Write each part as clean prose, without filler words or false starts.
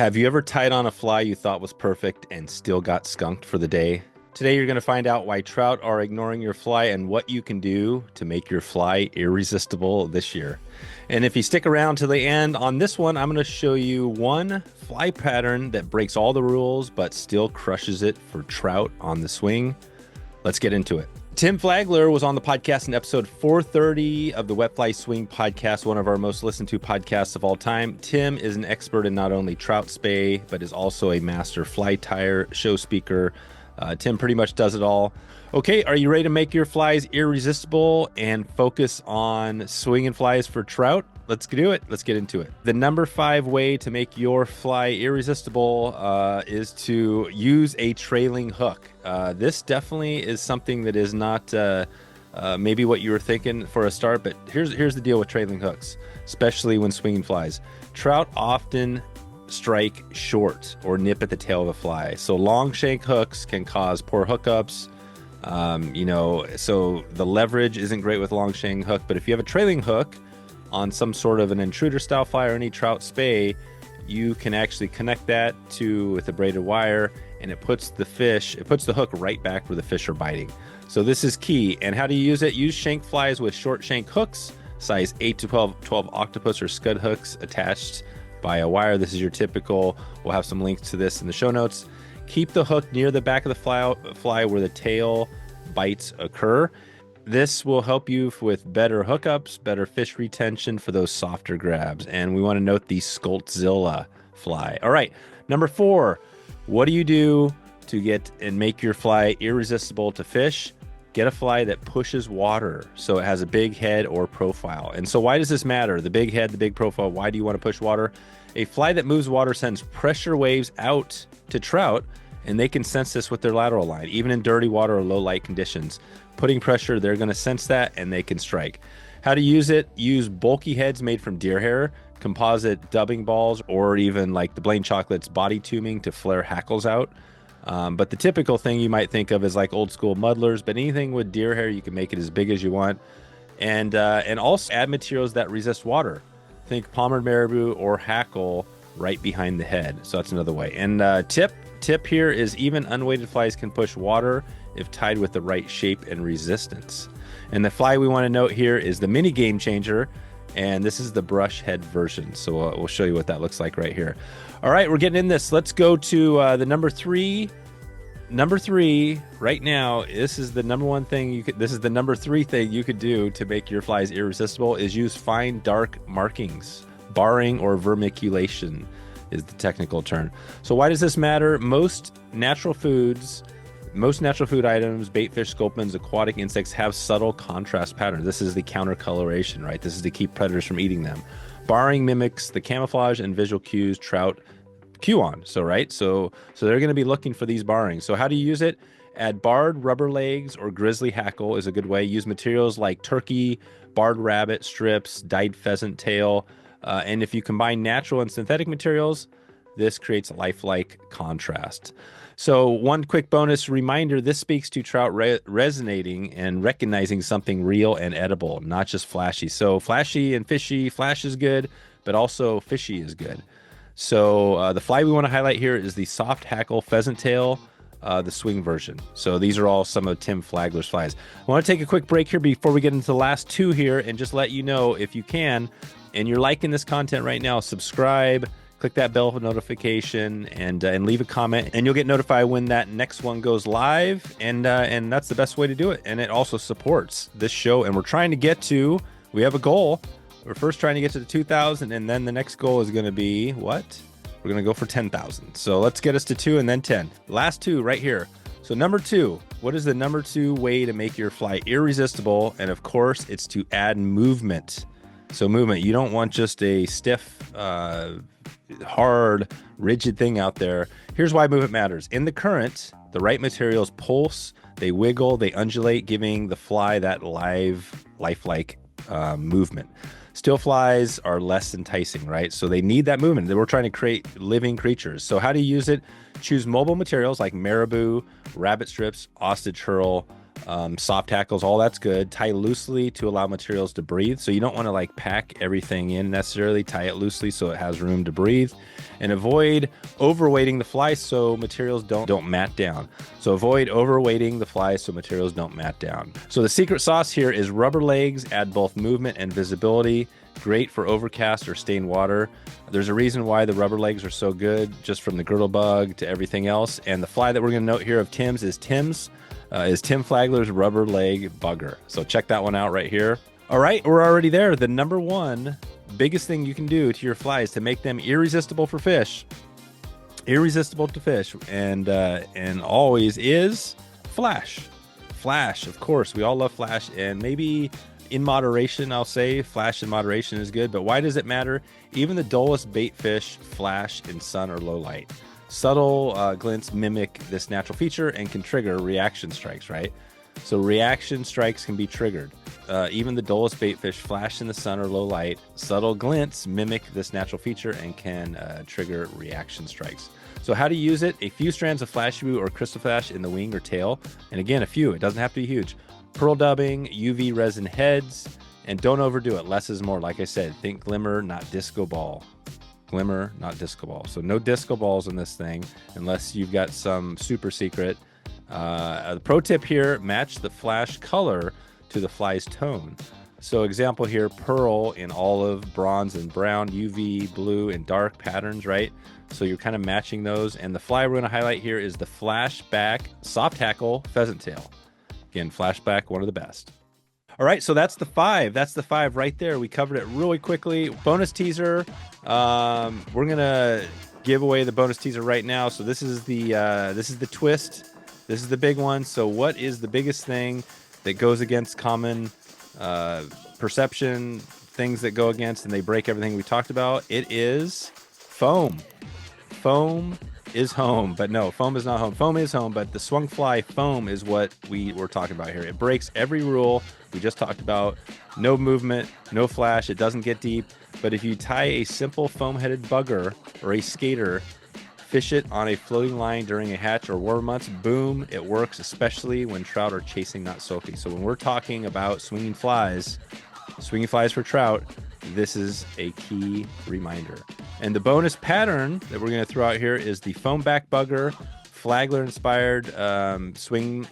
Have you ever tied on a fly you thought was perfect and still got skunked for the day? Today, you're going to find out why trout are ignoring your fly and what you can do to make your fly irresistible this year. And if you stick around to the end on this one, I'm going to show you one fly pattern that breaks all the rules but still crushes it for trout on the swing. Let's get into it. Tim Flagler was on the podcast in episode 430 of the Wet Fly Swing podcast, one of our most listened to podcasts of all time. Tim is an expert in not only trout spay, but is also a master fly tire show speaker. Tim pretty much does it all. Okay, are you ready to make your flies irresistible and focus on swinging flies for trout? Let's do it. Let's get into it. The number 5 way to make your fly irresistible is to use a trailing hook. This definitely is something that is not maybe what you were thinking for a start, but here's the deal with trailing hooks, especially when swinging flies. Trout often strike short or nip at the tail of a fly. So long shank hooks can cause poor hookups. So the leverage isn't great with long shank hook, but if you have a trailing hook on some sort of an intruder style fly or any trout spay, you can actually connect that with a braided wire, and it puts the hook right back where the fish are biting. So this is key. And how do you use it? Use shank flies with short shank hooks, size 8 to 12 octopus or scud hooks attached by a wire. This is your typical. We'll have some links to this in the show notes. Keep the hook near the back of the fly where the tail bites occur. This will help you with better hookups, better fish retention for those softer grabs. And we want to note the Scoltzilla fly. All right, number 4, what do you do to get and make your fly irresistible to fish? Get a fly that pushes water, so it has a big head or profile. And so why does this matter? The big head, the big profile, why do you want to push water? A fly that moves water sends pressure waves out to trout, and they can sense this with their lateral line, even in dirty water or low light conditions. Putting pressure, they're going to sense that, and they can strike. How to use it? Use bulky heads made from deer hair, composite dubbing balls, or even like the Blaine Chocolate's body tubing to flare hackles out. But the typical thing you might think of is like old school muddlers, but anything with deer hair, you can make it as big as you want. And also add materials that resist water. Think palmered marabou or hackle right behind the head. So that's another way. And tip here is even unweighted flies can push water if tied with the right shape and resistance. And the fly we want to note here is the mini game changer. And this is the brush head version. So we'll show you what that looks like right here. All right, we're getting in this. Let's go to the number 3. Number 3 right now, this is the number 1 thing this is the number 3 thing you could do to make your flies irresistible is use fine dark markings. Barring or vermiculation is the technical term. So why does this matter? Most natural food items, bait fish, sculpins, aquatic insects have subtle contrast patterns. This is the counter coloration, right? This is to keep predators from eating them. Barring mimics the camouflage and visual cues trout cue on. So they're going to be looking for these barrings. So how do you use it? Add barred rubber legs or grizzly hackle is a good way. Use materials like turkey, barred rabbit strips, dyed pheasant tail. And if you combine natural and synthetic materials, this creates a lifelike contrast. So one quick bonus reminder, this speaks to trout resonating and recognizing something real and edible, not just flashy. So flashy and fishy, flash is good, but also fishy is good. So the fly we want to highlight here is the soft hackle pheasant tail, the swing version. So these are all some of Tim Flagler's flies. I want to take a quick break here before we get into the last 2 here and just let you know, if you can, and you're liking this content right now, subscribe, click that bell notification, and leave a comment, and you'll get notified when that next one goes live. And that's the best way to do it. And it also supports this show. And we're trying to we have a goal. We're first trying to get to the 2,000, and then the next goal is going to be what? We're going to go for 10,000. So let's get us to 2 and then 10. Last 2 right here. So number 2, what is the number 2 way to make your fly irresistible? And of course, it's to add movement. So movement, you don't want just a stiff, hard, rigid thing out there. Here's why movement matters. In the current, the right materials pulse, they wiggle, they undulate, giving the fly that lifelike movement. Still flies are less enticing, right? So they need that movement. We're trying to create living creatures. So how do you use it? Choose mobile materials like marabou, rabbit strips, ostrich hurl, Soft tackles, all that's good. Tie loosely to allow materials to breathe. So you don't want to like pack everything in necessarily. Tie it loosely so it has room to breathe. And avoid overweighting the fly so materials don't mat down. So avoid overweighting the fly so materials don't mat down. So the secret sauce here is rubber legs add both movement and visibility. Great for overcast or stained water. There's a reason why the rubber legs are so good, just from the girdle bug to everything else. And the fly that we're going to note here of Tim's is Tim Flagler's rubber leg bugger. So check that one out right here. All right, we're already there. The number one biggest thing you can do to your flies to make them irresistible for fish, irresistible to fish, and always is flash. Flash, of course, we all love flash, and maybe in moderation, I'll say flash in moderation is good. But why does it matter? Even the dullest bait fish flash in sun or low light. Subtle glints mimic this natural feature and can trigger reaction strikes, right? So reaction strikes can be triggered. Even the dullest bait fish flash in the sun or low light. Subtle glints mimic this natural feature and can trigger reaction strikes. So how to use it? A few strands of flash blue or crystal flash in the wing or tail. And again, a few. It doesn't have to be huge. Pearl dubbing, UV resin heads, and don't overdo it. Less is more. Like I said, think glimmer, not disco ball. Glimmer, not disco ball. So no disco balls in this thing unless you've got some super secret. The pro tip here, match the flash color to the fly's tone. So example here, pearl in olive, bronze, and brown, UV, blue, and dark patterns, right? So you're kind of matching those. And the fly we're going to highlight here is the flashback soft tackle pheasant tail. Again, flashback, one of the best. All right, so that's the 5. That's the 5 right there. We covered it really quickly. Bonus teaser. We're gonna give away the bonus teaser right now. So this is the twist. This is the big one. So what is the biggest thing that goes against common perception? Things that go against and they break everything we talked about. It is foam. Foam is home, but no, foam is not home. Foam is home, but the swung fly foam is what we were talking about here. It breaks every rule we just talked about. No movement, no flash, it doesn't get deep. But if you tie a simple foam-headed bugger or a skater, fish it on a floating line during a hatch or warmer months, boom, it works, especially when trout are chasing, not soaking. So when we're talking about swinging flies for trout, this is a key reminder. And the bonus pattern that we're going to throw out here is the foam back bugger, Flagler inspired swing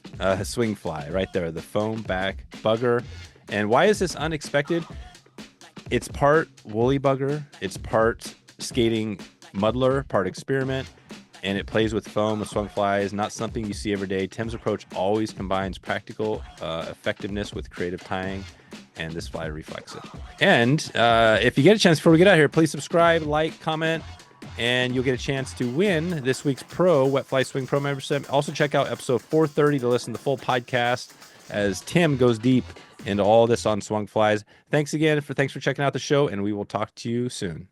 fly right there, the foam back bugger. And why is this unexpected? It's part woolly bugger, it's part skating muddler, part experiment, and it plays with foam with swung flies. Not something you see every day. Tim's approach always combines practical effectiveness with creative tying, and this fly reflects it. And if you get a chance before we get out here, please subscribe, like, comment, and you'll get a chance to win this week's Pro Wet Fly Swing Pro membership. Also check out episode 430 to listen to the full podcast as Tim goes deep into all this on swung flies. Thanks for checking out the show, and we will talk to you soon.